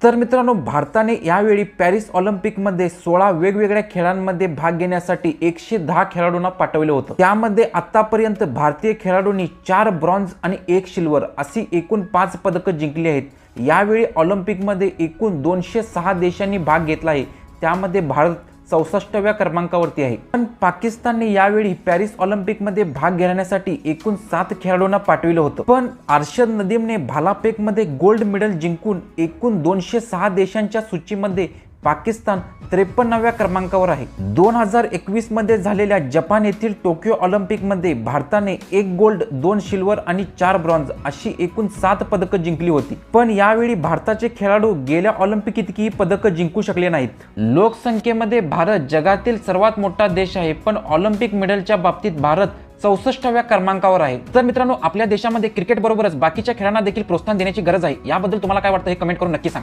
तर मित्रांनो, भारताने यावेळी पॅरिस ऑलिम्पिकमध्ये 16 वेगवेगळ्या खेळांमध्ये भाग घेण्यासाठी 110 खेळाडूंना पाठवले होतं। त्यामध्ये आतापर्यंत भारतीय खेळाडूंनी 4 ब्रॉन्झ आणि 1 सिल्वर अशी एकूण 5 पदकं जिंकली आहेत। यावेळी ऑलिम्पिकमध्ये एकूण 206 देशांनी भाग घेतला आहे, त्यामध्ये भारत 64व्या क्रमांकावरती आहे। पण पाकिस्तानने यावेळी पॅरिस ऑलिम्पिकमध्ये भाग घेण्यासाठी एकूण 7 खेळाडूंना पाठविलं होतं, पण अरशद नदीमने भालाफेकमध्ये गोल्ड मेडल जिंकून एकूण 206 देशांच्या सूचीमध्ये पाकिस्तान 53व्या क्रमांकावर आहे। 2021 मध्ये झालेल्या जपान येथील टोकियो ऑलिम्पिकमध्ये भारताने 1 गोल्ड, 2 सिल्वर आणि 4 ब्रॉन्झ अशी एकूण 7 पदकं जिंकली होती। पण यावेळी भारताचे खेळाडू गेल्या ऑलिम्पिक इतकी पदकं जिंकू शकले नाहीत। लोकसंख्येमध्ये भारत जगातील सर्वात मोठा देश आहे, पण ऑलिम्पिक मेडलच्या बाबतीत भारत 64व्या क्रमांकावर आहे। तर मित्रांनो, आपल्या देशामध्ये क्रिकेट बरोबरच बाकीच्या खेळांना देखील प्रोत्साहन देण्याची गरज आहे। याबद्दल तुम्हाला काय वाटतं हे कमेंट करून नक्की सांगा।